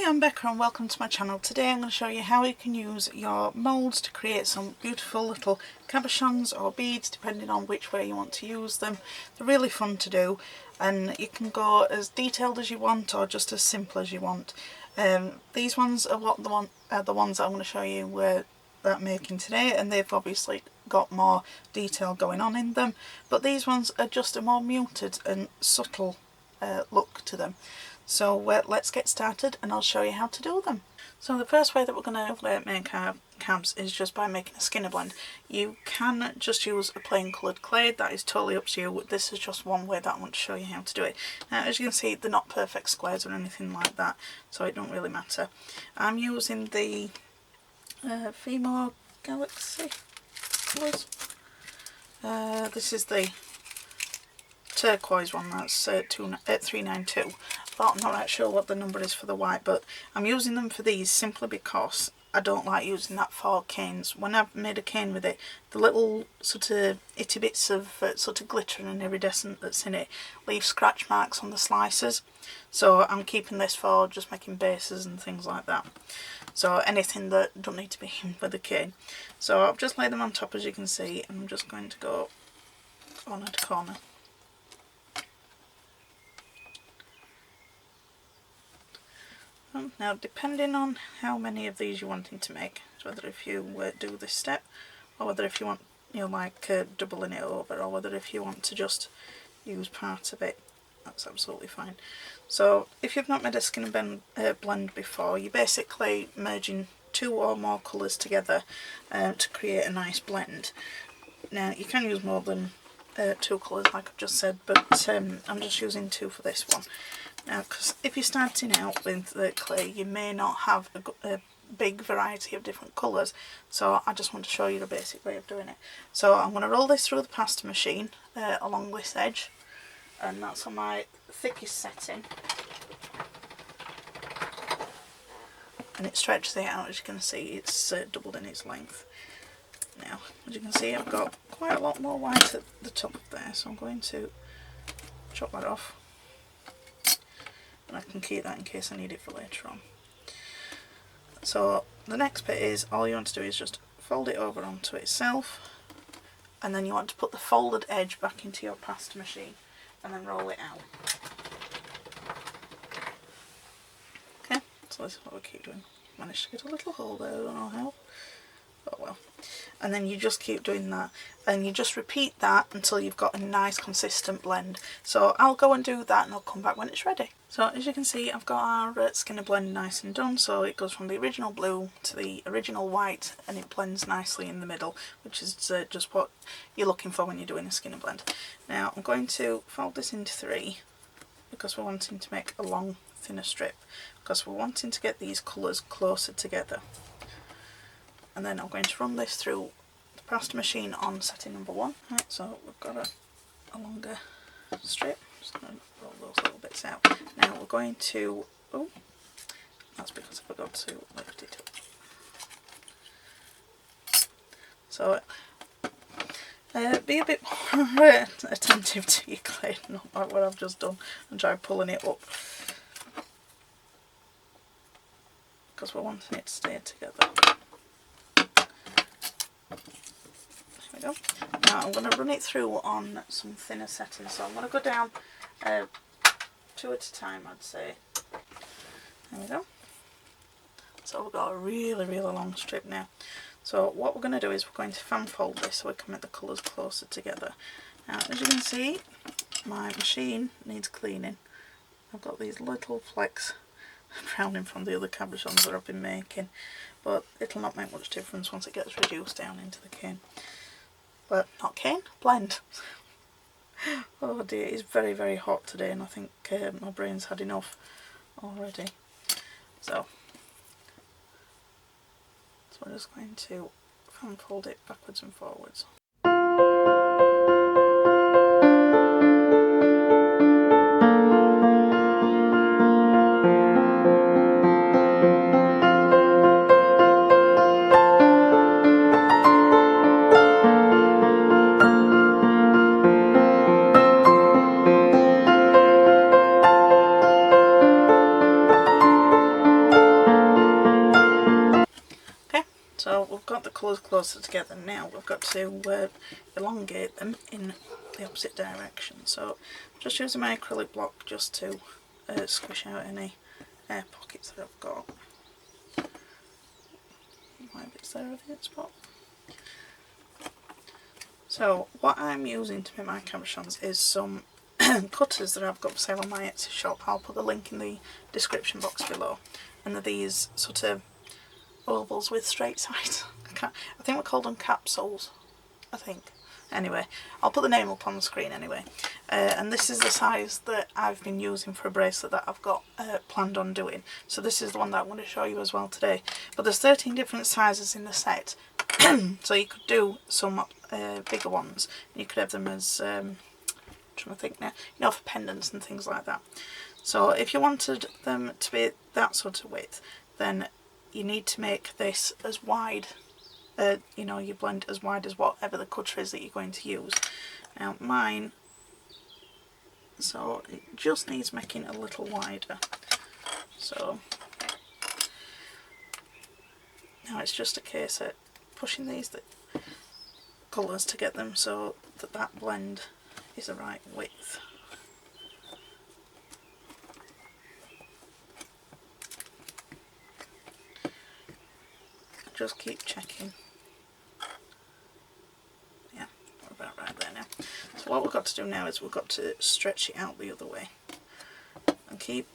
I'm Becca and welcome to my channel. Today I'm going to show you how you can use your moulds to create some beautiful little cabochons or beads, depending on which way you want to use them. They're really fun to do, and you can go as detailed as you want or just as simple as you want. These ones are the ones that I'm going to show you that I'm making today, and they've obviously got more detail going on in them, but these ones are just a more muted and subtle look to them. So let's get started and I'll show you how to do them. So the first way that we're going to make our cabs is just by making a skinner blend. You can just use a plain coloured clay, that is totally up to you. This is just one way that I want to show you how to do it. Now, as you can see, they're not perfect squares or anything like that, so it don't really matter. I'm using the Fimo Galaxy colours. This is the turquoise one, that's 392. I'm not right sure what the number is for the white, but I'm using them for these simply because I don't like using that for canes. When I've made a cane with it, the little sort of itty bits of sort of glitter and iridescent that's in it leave scratch marks on the slices, so I'm keeping this for just making bases and things like that. So anything that don't need to be in with a cane. So I've just laid them on top, as you can see, and I'm just going to go corner to corner. Now, depending on how many of these you're wanting to make, so whether if you do this step, or whether if you want, doubling it over, or whether if you want to just use part of it, that's absolutely fine. So if you've not made a skin and blend before, you're basically merging two or more colours together to create a nice blend. Now, you can use more than two colours like I've just said, but I'm just using two for this one. Now, because if you're starting out with the clay, you may not have a big variety of different colours, so I just want to show you the basic way of doing it. So I'm going to roll this through the pasta machine along this edge, and that's on my thickest setting, and it stretches it out. As you can see, it's doubled in its length. Now, as you can see, I've got quite a lot more white at the top of there, so I'm going to chop that off. And I can keep that in case I need it for later on. So the next bit is, all you want to do is just fold it over onto itself, and then you want to put the folded edge back into your pasta machine and then roll it out. Okay, so this is what we keep doing. Managed to get a little hole there, I don't know how. Oh well. And then you just keep doing that, and you just repeat that until you've got a nice consistent blend. So I'll go and do that and I'll come back when it's ready. So as you can see, I've got our skinner blend nice and done, so it goes from the original blue to the original white, and it blends nicely in the middle, which is just what you're looking for when you're doing a skinner blend. Now I'm going to fold this into three, because we're wanting to make a long thinner strip, because we're wanting to get these colours closer together. And then I'm going to run this through the pasta machine on setting number 1. Right, so we've got a longer strip. Just going to roll those little bits out. Now we're going to, oh, that's because I forgot to lift it up. So be a bit more attentive to your clay, not like what I've just done, and try pulling it up, because we're wanting it to stay together. There we go. Now I'm going to run it through on some thinner settings, so I'm going to go down 2 at a time, I'd say. There we go. So we've got a really long strip now. So what we're going to do is we're going to fan fold this so we can make the colours closer together. Now, as you can see, my machine needs cleaning. I've got these little flecks browning from the other cabochons that I've been making, but it'll not make much difference once it gets reduced down into the cane. But not cane, blend. Oh dear, it's very hot today, and I think my brain's had enough already. So we're just going to fan fold it backwards and forwards. closer together. Now we've got to elongate them in the opposite direction. So just using my acrylic block just to squish out any air pockets that I've got. White bits there, I think it's spot. So what I'm using to make my cabochons is some cutters that I've got for sale on my Etsy shop. I'll put the link in the description box below. And they're these sort of ovals with straight sides. I think we called them capsules, I think. Anyway, I'll put the name up on the screen anyway. And this is the size that I've been using for a bracelet that I've got planned on doing. So this is the one that I'm going to show you as well today. But there's 13 different sizes in the set. So you could do some bigger ones. You could have them as, I'm trying to think now, you know, for pendants and things like that. So if you wanted them to be that sort of width, then you need to make this as wide, you know, you blend as wide as whatever the cutter is that you're going to use. Now mine, so it just needs making a little wider. So now it's just a case of pushing these colours to get them so that that blend is the right width. Just keep checking. Yeah, we're about right there now. So what we've got to do now is we've got to stretch it out the other way and keep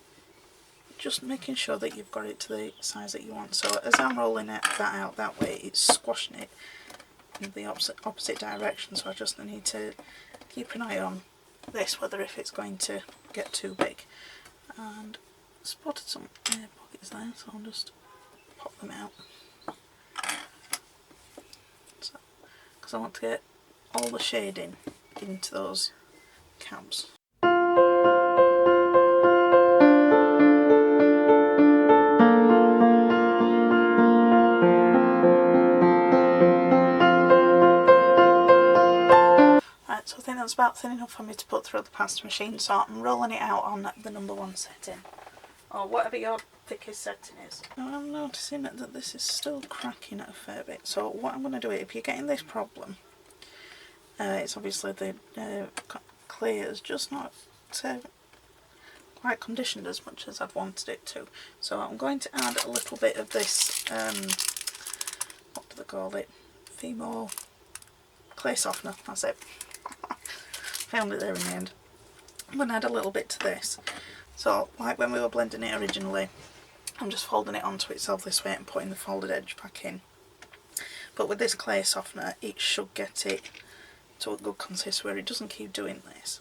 just making sure that you've got it to the size that you want. So as I'm rolling that out that way, it's squashing it in the opposite direction. So I just need to keep an eye on this, whether if it's going to get too big. And spotted some air pockets there, so I'll just pop them out. Because I want to get all the shading into those cabs. Right, so I think that's about thin enough for me to put through the pasta machine, so I'm rolling it out on the number 1 setting, or whatever your thickest setting is. Now I'm noticing that this is still cracking a fair bit, so what I'm going to do, if you're getting this problem, it's obviously the clay is just not quite conditioned as much as I've wanted it to. So I'm going to add a little bit of this, what do they call it, Fimo clay softener, that's it. Found it there in the end. I'm going to add a little bit to this. So like when we were blending it originally, I'm just folding it onto itself this way and putting the folded edge back in. But with this clay softener, it should get it to a good consistency where it doesn't keep doing this.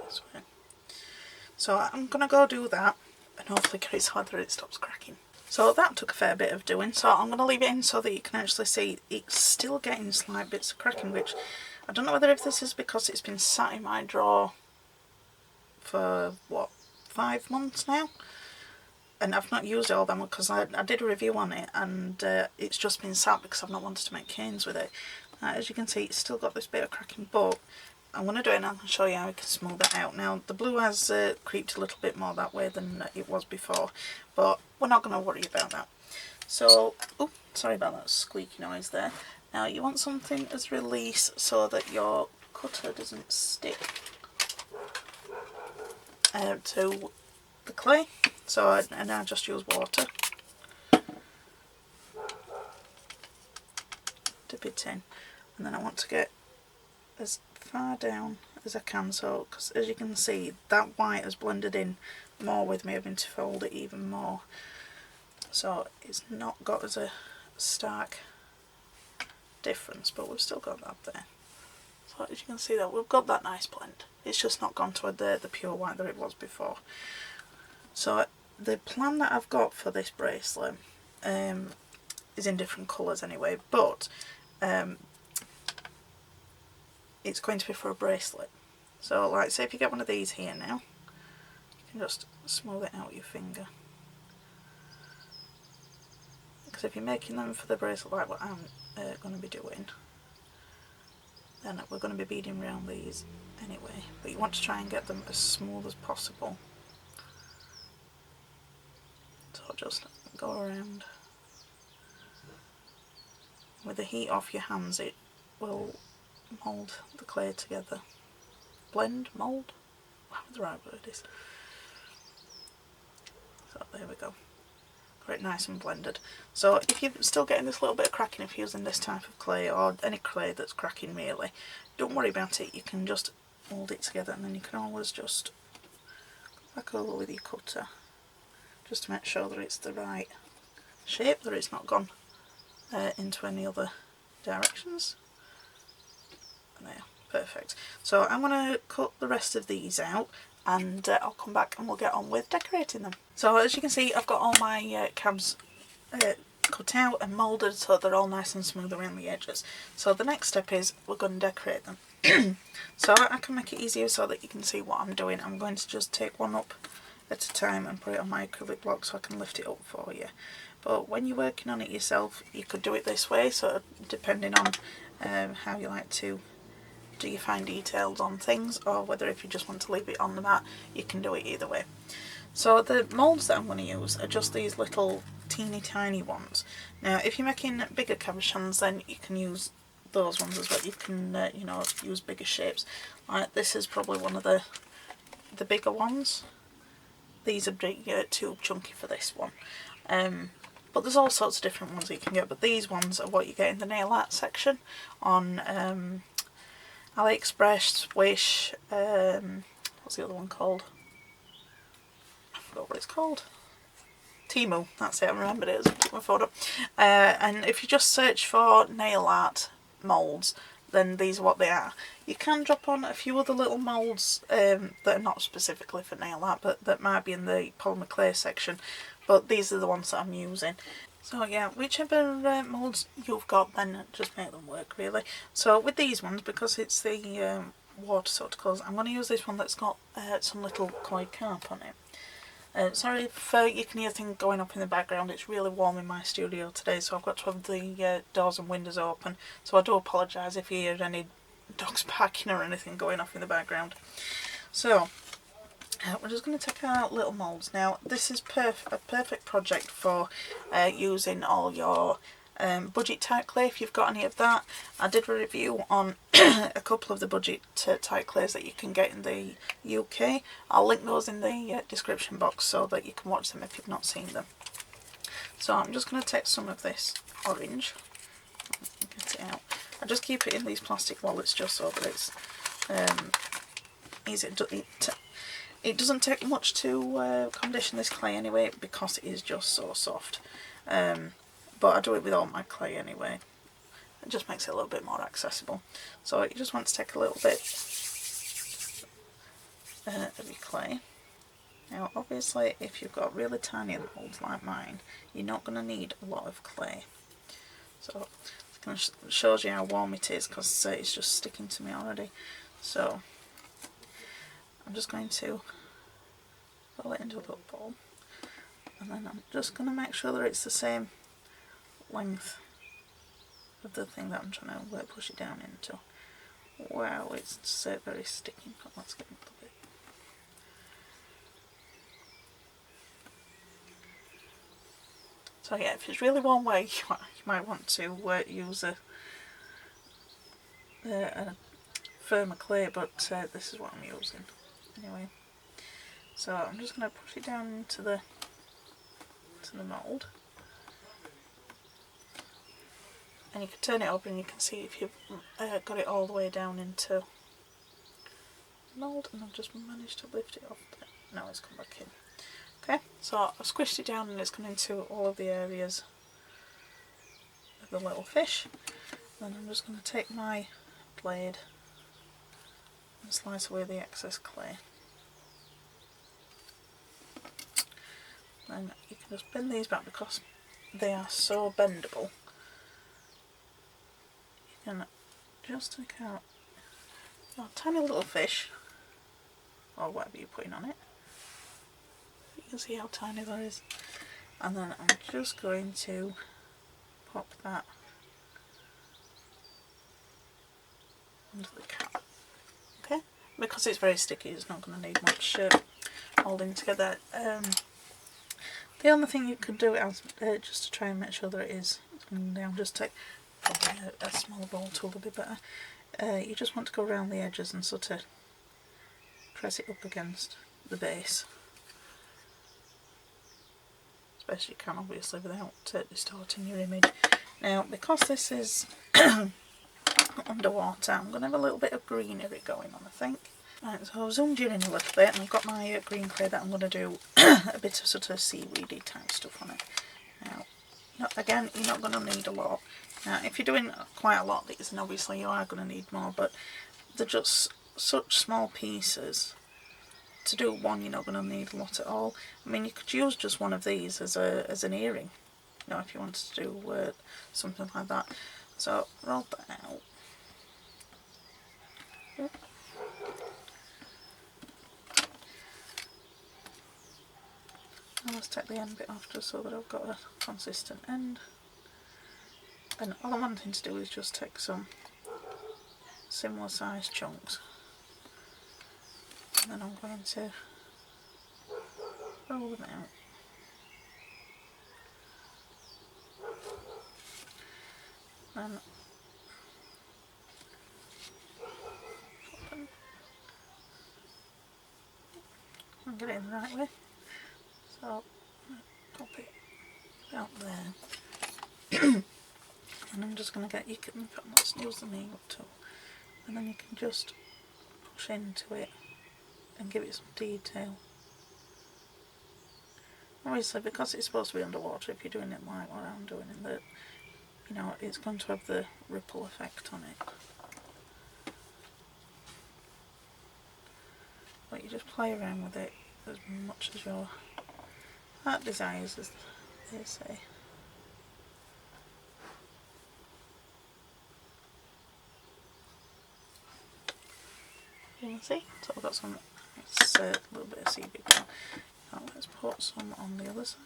This way. So I'm going to go do that and hopefully get it so that it stops cracking. So that took a fair bit of doing, so I'm going to leave it in so that you can actually see it's still getting slight bits of cracking, which I don't know whether if this is because it's been sat in my drawer for, what, 5 months now? And I've not used it all that much because I did a review on it, and it's just been sat because I've not wanted to make canes with it. As you can see, it's still got this bit of cracking, but I'm going to do it and I'll show you how we can smooth that out. Now the blue has creeped a little bit more that way than it was before, but we're not going to worry about that. So, oh, sorry about that squeaky noise there. Now you want something as release so that your cutter doesn't stick to the clay. So I just use water. Dip it in, and then I want to get as far down as I can, so because as you can see that white has blended in more with me having to fold it even more, so it's not got as a stark difference, but we've still got that there. So as you can see that we've got that nice blend, it's just not gone to the pure white that it was before. So the plan that I've got for this bracelet is in different colours anyway, but it's going to be for a bracelet. So like say if you get one of these here now, you can just smooth it out with your finger. Because if you're making them for the bracelet like what I'm going to be doing, then we're going to be beading around these anyway, but you want to try and get them as smooth as possible. So just go around With the heat off your hands it will mould the clay together. Blend, mould, whatever the right word is. So there we go. Got it nice and blended. So if you're still getting this little bit of cracking if you're using this type of clay, or any clay that's cracking really, don't worry about it. You can just mould it together, and then you can always just go back over with your cutter just to make sure that it's the right shape, that it's not gone into any other directions. And there, perfect. So I'm going to cut the rest of these out, and I'll come back and we'll get on with decorating them. So as you can see, I've got all my cabs cut out and moulded so they're all nice and smooth around the edges. So the next step is we're going to decorate them. So I can make it easier so that you can see what I'm doing. I'm going to just take one up at a time and put it on my acrylic block so I can lift it up for you. But when you're working on it yourself, you could do it this way, so depending on how you like to do your fine details on things, or whether if you just want to leave it on the mat, you can do it either way. So the moulds that I'm going to use are just these little teeny tiny ones. Now if you're making bigger cabochons, then you can use those ones as well. You can you know, use bigger shapes. Like this is probably one of the bigger ones. These are big, too chunky for this one. But there's all sorts of different ones that you can get, but these ones are what you get in the nail art section on AliExpress, Wish, what's the other one called? I forgot what it's called. Temu, that's it, I remembered it, I my phone up. And if you just search for nail art moulds, then these are what they are. You can drop on a few other little moulds that are not specifically for nail art, but that might be in the polymer clay section, but these are the ones that I'm using. So yeah, whichever moulds you've got, then just make them work really. So with these ones, because it's the water sort of colours, I'm going to use this one that's got some little koi carp on it. Sorry if you can hear things going up in the background, it's really warm in my studio today, so I've got to have the doors and windows open, so I do apologise if you hear any dogs barking or anything going off in the background. So we're just going to take our little moulds. Now this is a perfect project for using all your budget type clay if you've got any of that. I did a review on a couple of the budget type clays that you can get in the UK. I'll link those in the description box so that you can watch them if you've not seen them. So I'm just going to take some of this orange, get it out. I just keep it in these plastic wallets just so that it's easy. It doesn't take much to condition this clay anyway, because it is just so soft. But I do it with all my clay anyway. It just makes it a little bit more accessible. So you just want to take a little bit of your clay. Now obviously if you've got really tiny moulds like mine, you're not going to need a lot of clay. So it kind of shows you how warm it is, because it's just sticking to me already. So I'm just going to roll it into a little ball, and then I'm just going to make sure that it's the same length of the thing that I'm trying to push it down into. Wow, it's so very sticky. Let's get a little bit. So yeah, if it's really warm way, you might want to use a firmer clay, but this is what I'm using anyway. So I'm just going to push it down into the mould, and you can turn it over and you can see if you've got it all the way down into the mould. And I've just managed to lift it off there. Now it's come back in. Okay, so I've squished it down and it's gone into all of the areas of the little fish. Then I'm just going to take my blade and slice away the excess clay. Then you can just bend these back because they are so bendable. You can just take out your tiny little fish, or whatever you're putting on it. You can see how tiny that is. And then I'm just going to pop that under the cap. Okay, because it's very sticky, it's not going to need much holding together. The only thing you could do is just to try and make sure that it is coming down, just take probably a small ball tool would be better. You just want to go around the edges and sort of press it up against the base as best you can, obviously, without distorting your image. Now, because this is underwater, I'm going to have a little bit of greenery going on, I think. Right, so I've zoomed you in a little bit, and I've got my green clay that I'm going to do a bit of sort of seaweedy type stuff on it. Now, again, you're not going to need a lot. Now, if you're doing quite a lot of these, then obviously you are going to need more, but they're just such small pieces. To do one, you're not going to need a lot at all. I mean, you could use just one of these as an earring, you know, if you wanted to do something like that. So, roll that out. Yep. And let's take the end bit off just so that I've got a consistent end. And all I'm wanting to do is just take some similar sized chunks, and then I'm going to roll them out. And get it in the right way. So pop it out there. And I'm just going to get, let's use the needle tool, and then you can just push into it and give it some detail. Obviously, because it's supposed to be underwater, if you're doing it like what I'm doing, in that, you know, it's going to have the ripple effect on it. But you just play around with it as much as your heart desires, as they say. You can see, so I've got some, it's a little bit of seaweed now. Now let's put some on the other side.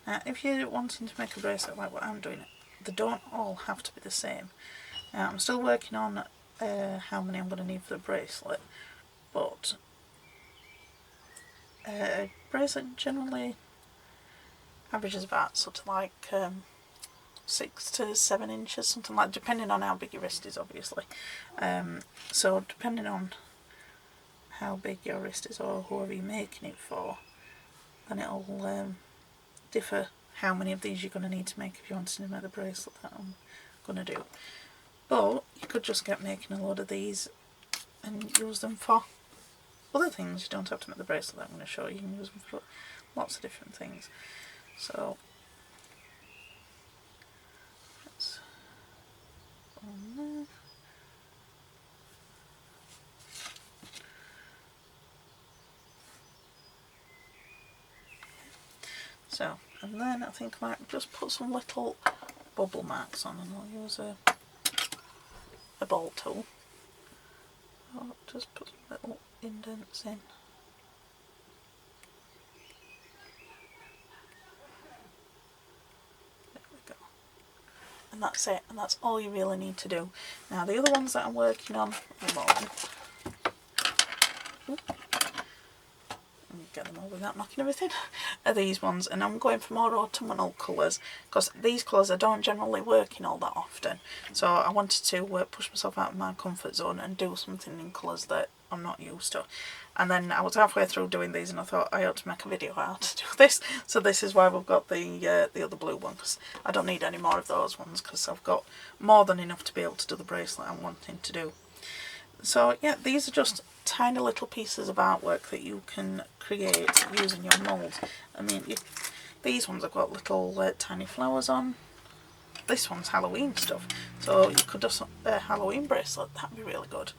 Now, if you're wanting to make a bracelet like what I'm doing, they don't all have to be the same. Now, I'm still working on how many I'm going to need for the bracelet, but a bracelet generally averages about sort of like 6 to 7 inches, something like, depending on how big your wrist is, obviously. So depending on how big your wrist is or whoever you're making it for, then it'll differ how many of these you're going to need to make if you want to make the bracelet that I'm going to do. But you could just get making a load of these and use them for other things. You don't have to make the bracelet that I'm going to show you. You can use them for lots of different things. So let's go on there. So, and then I think I might just put some little bubble marks on, and I'll use a ball tool. I'll just put some little indents in. There we go. And that's it, and that's all you really need to do. Now the other ones that I'm working on at the moment, get them all without knocking everything, are these ones, and I'm going for more autumnal colours because these colours I don't generally work in all that often, so I wanted to push myself out of my comfort zone and do something in colours that I'm not used to. And then I was halfway through doing these and I thought I ought to make a video how to do this, so this is why we've got the other blue one, because I don't need any more of those ones because I've got more than enough to be able to do the bracelet I'm wanting to do. So yeah, these are just tiny little pieces of artwork that you can create using your moulds. I mean, these ones have got little tiny flowers on. This one's Halloween stuff, so you could do a Halloween bracelet. That'd be really good.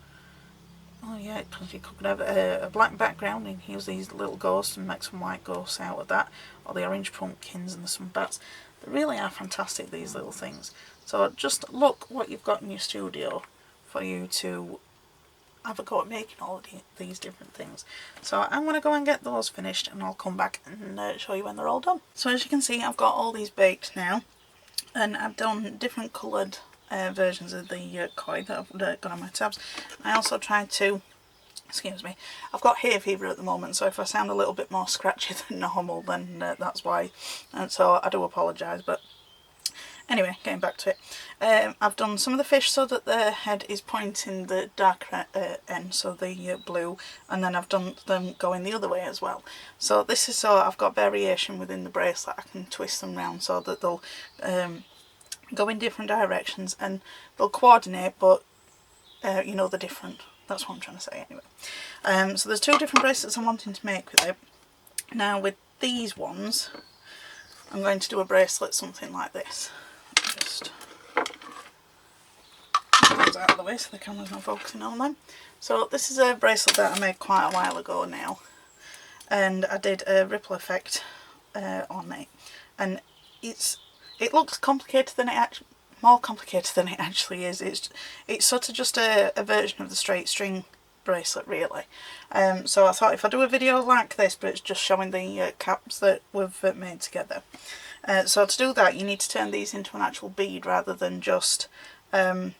Oh yeah, because you could have a black background and use these little ghosts and make some white ghosts out of that, or the orange pumpkins and the sunbats. They really are fantastic, these little things. So just look what you've got in your studio for you to have a go at making all of these different things. So I'm going to go and get those finished, and I'll come back and show you when they're all done. So as you can see, I've got all these baked now, and I've done different coloured versions of the koi that I've got on my tabs. I also tried to, excuse me, I've got hay fever at the moment, so if I sound a little bit more scratchy than normal, then that's why, and so I do apologise, but Anyway, getting back to it, I've done some of the fish so that the head is pointing the darker end, so the blue, and then I've done them going the other way as well. So this is so I've got variation within the bracelet. I can twist them round so that they'll go in different directions and they'll coordinate, but you know, they're different. That's what I'm trying to say anyway. So there's two different bracelets I'm wanting to make with it. Now with these ones, I'm going to do a bracelet something like this. Just put those out of the way so the camera's not focusing on them. So this is a bracelet that I made quite a while ago now, and I did a ripple effect on it, and it looks complicated than it actually, more complicated than it actually is. It's sort of just a version of the straight string bracelet really. So I thought if I do a video like this, but it's just showing the caps that we've made together. So to do that, you need to turn these into an actual bead rather than just a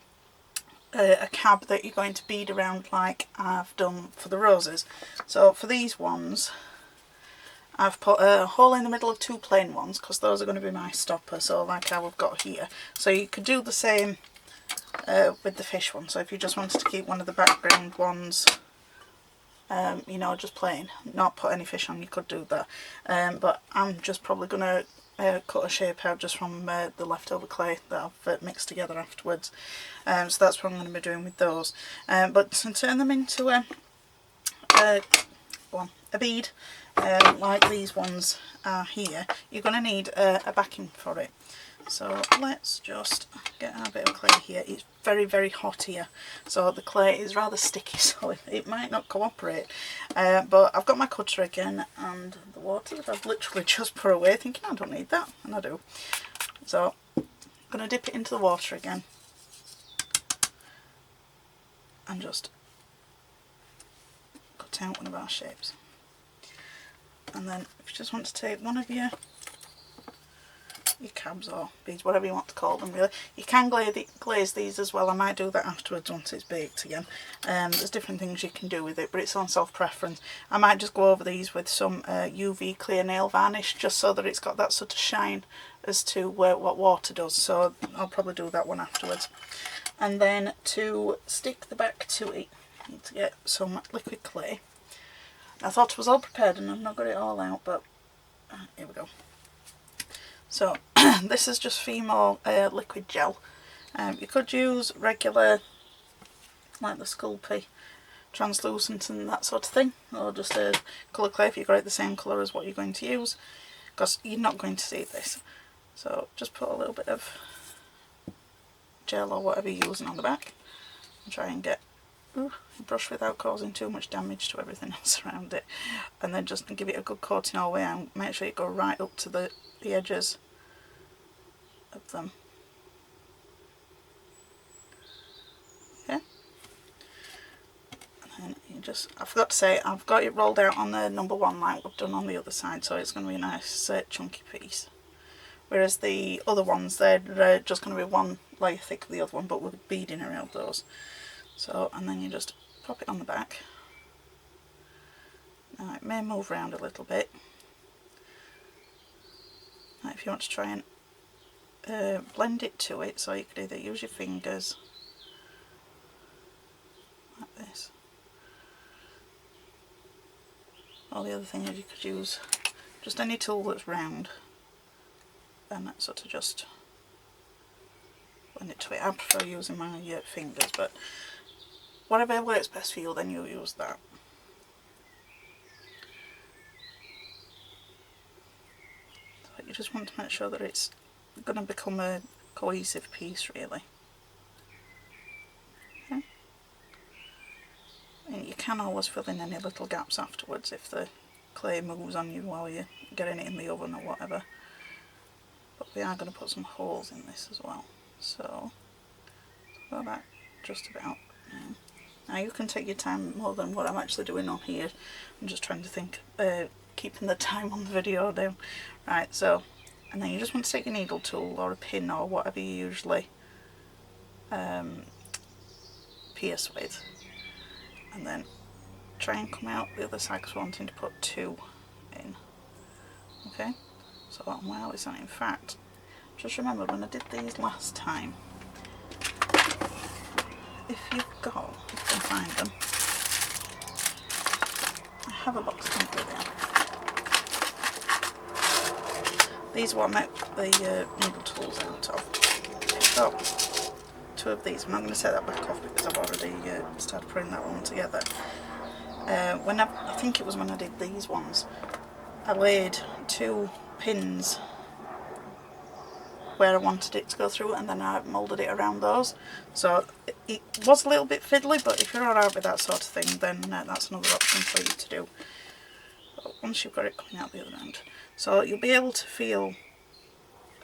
cab that you're going to bead around like I've done for the roses. So for these ones, I've put a hole in the middle of two plain ones because those are going to be my stopper, so like how we've got here. So you could do the same with the fish one. So if you just wanted to keep one of the background ones, you know, just plain, not put any fish on, you could do that. But I'm just probably going to cut a shape out just from the leftover clay that I've mixed together afterwards. So that's what I'm going to be doing with those. But to turn them into a bead, like these ones are here, you're going to need a backing for it. So let's just get our bit of clay here. It's very, very hot here, so the clay is rather sticky, so it might not cooperate. But I've got my cutter again and the water that I've literally just put away, thinking I don't need that, and I do. So I'm going to dip it into the water again and just cut out one of our shapes. And then if you just want to take one of your cabs or beads, whatever you want to call them really, you can glaze these as well. I might do that afterwards once it's baked again. There's different things you can do with it, but it's on self-preference. I might just go over these with some UV clear nail varnish just so that it's got that sort of shine as to what water does, so I'll probably do that one afterwards. And then to stick the back to it, you need to get some liquid clay. I thought it was all prepared and I've not got it all out, but here we go. So this is just Fimo liquid gel. You could use regular, like the Sculpey, translucent and that sort of thing, or just a colour clay if you've got it the same colour as what you're going to use, because you're not going to see this. So just put a little bit of gel or whatever you're using on the back and try and get a brush without causing too much damage to everything else around it, and then just give it a good coating all the way and make sure you go right up to the edges of them. Okay, and then you just, I forgot to say, I've got it rolled out on the number 1 like we've done on the other side, so it's going to be a nice chunky piece. Whereas the other ones, they're just going to be one layer thick of the other one, but we're beading around those. So, and then you just pop it on the back. Now it may move around a little bit. Now if you want to try and blend it to it, so you could either use your fingers like this, or the other thing is you could use just any tool that's round and that sort of just blend it to it. I prefer using my fingers, but whatever works best for you, then you use that. So you just want to make sure that it's going to become a cohesive piece really. Okay. And you can always fill in any little gaps afterwards if the clay moves on you while you're getting it in the oven or whatever. But we are going to put some holes in this as well. So got that just about now. Now you can take your time more than what I'm actually doing on here. I'm just trying to think, keeping the time on the video down. Right, so, and then you just want to take your needle tool or a pin or whatever you usually pierce with, and then try and come out the other side because we're wanting to put 2 in. Okay, so while it's on, in fact, I'm just remember when I did these last time, if you can find them, I have a box of them there. These are what I make the needle tools out of. I've got 2 of these. I'm not going to take that back off because I've already started putting that one together. I think it was when I did these ones, I laid 2 pins where I wanted it to go through, and then I moulded it around those. So it was a little bit fiddly, but if you're alright with that sort of thing, then that's another option for you to do. But once you've got it coming out the other end, so you'll be able to feel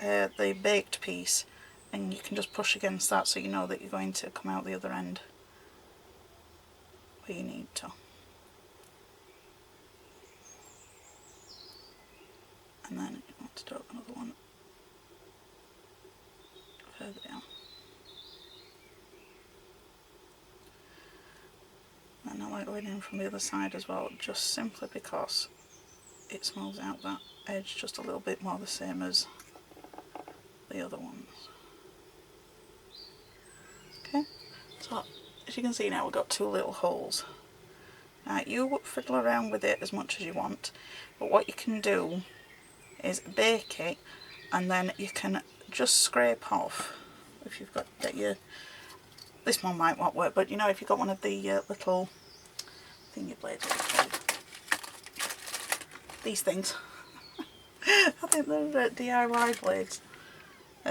the baked piece, and you can just push against that so you know that you're going to come out the other end where you need to. And then you want to do another one further down. And I like going in from the other side as well, just simply because it smooths out that edge just a little bit more, the same as the other ones. Okay, so as you can see now we've got 2 little holes. Now you fiddle around with it as much as you want, but what you can do is bake it, and then you can just scrape off, if you've got your, this one might not work, but you know, if you've got one of the little thingy blades, these things, I think they're DIY blades,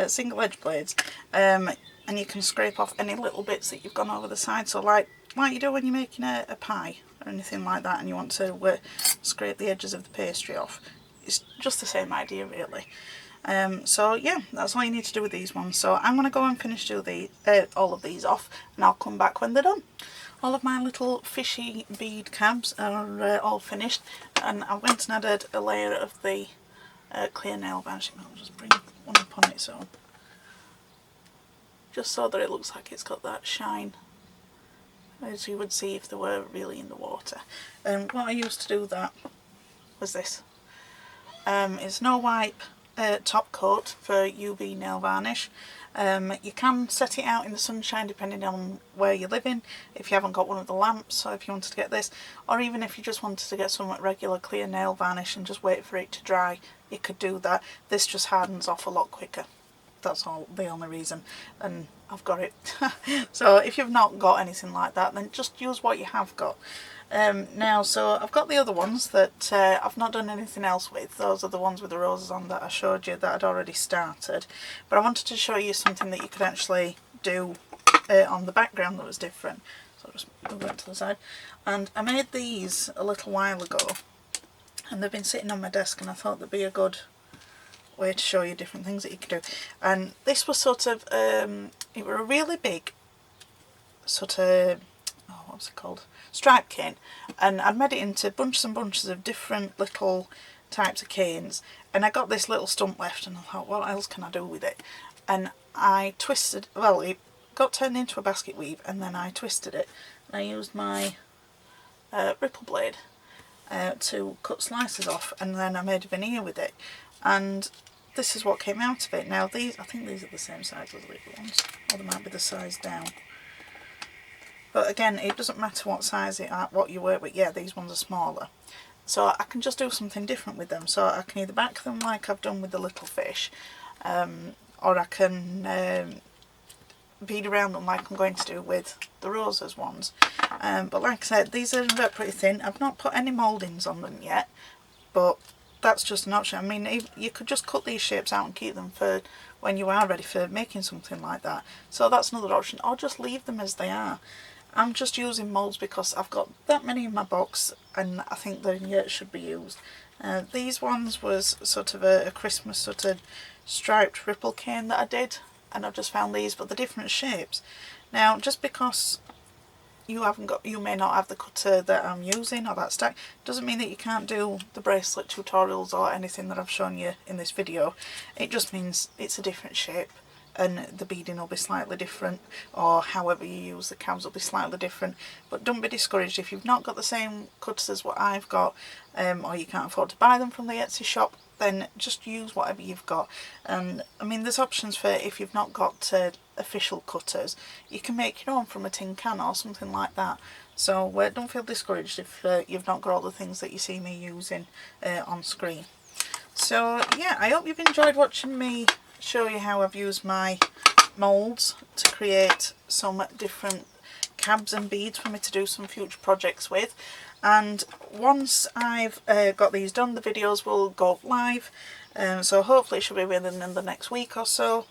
single edge blades, and you can scrape off any little bits that you've gone over the side, so like you do when you're making a pie or anything like that, and you want to scrape the edges of the pastry off. It's just the same idea really. So yeah, that's all you need to do with these ones. So I'm going to go and finish all of these off, and I'll come back when they're done. All of my little fishy bead cabs are all finished, and I went and added a layer of the clear nail varnish. I'll just bring one up on its own, just so that it looks like it's got that shine, as you would see if they were really in the water. And what I used to do that was this. It's no wipe top coat for UV nail varnish. You can set it out in the sunshine depending on where you're living, if you haven't got one of the lamps, so if you wanted to get this, or even if you just wanted to get some regular clear nail varnish and just wait for it to dry, you could do that. This just hardens off a lot quicker. That's all, the only reason, and I've got it. So if you've not got anything like that, then just use what you have got. Now, so I've got the other ones that I've not done anything else with. Those are the ones with the roses on that I showed you that I'd already started. But I wanted to show you something that you could actually do on the background that was different. So I'll just move that to the side. And I made these a little while ago, and they've been sitting on my desk, and I thought they'd be a good way to show you different things that you could do. And this was sort of, it were a really big sort of, oh, what was it called? Stripe cane, and I'd made it into bunches and bunches of different little types of canes, and I got this little stump left, and I thought, what else can I do with it? And I twisted, well, it got turned into a basket weave, and then I twisted it, and I used my ripple blade to cut slices off, and then I made a veneer with it, and this is what came out of it. Now these, I think these are the same size as the little ones, or they might be the size down. But again, it doesn't matter what size what you work with. Yeah, these ones are smaller. So I can just do something different with them. So I can either back them like I've done with the little fish, or I can bead around them like I'm going to do with the roses ones. But like I said, these are pretty thin. I've not put any mouldings on them yet, but that's just an option. I mean, you could just cut these shapes out and keep them for when you are ready for making something like that. So that's another option, or just leave them as they are. I'm just using moulds because I've got that many in my box, and I think they should be used. These ones was sort of a Christmas sort of striped ripple cane that I did, and I've just found these, but the different shapes. Now, just because you may not have the cutter that I'm using or that stack, doesn't mean that you can't do the bracelet tutorials or anything that I've shown you in this video. It just means it's a different shape, and the beading will be slightly different, or however you use the cabs will be slightly different. But don't be discouraged if you've not got the same cutters as what I've got, or you can't afford to buy them from the Etsy shop. then just use whatever you've got. And I mean, there's options for if you've not got official cutters, you can make your own from a tin can or something like that. So don't feel discouraged if you've not got all the things that you see me using on screen. So yeah, I hope you've enjoyed watching me show you how I've used my moulds to create some different cabs and beads for me to do some future projects with. And once I've got these done, the videos will go live, so hopefully it should be within the next week or so.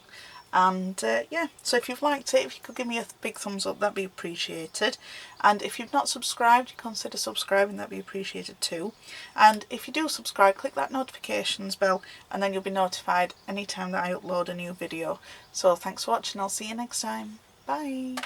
And yeah, so if you've liked it, if you could give me a big thumbs up, that'd be appreciated. And if you've not subscribed, consider subscribing, that'd be appreciated too. And if you do subscribe, click that notifications bell, and then you'll be notified anytime that I upload a new video. So thanks for watching, I'll see you next time. Bye.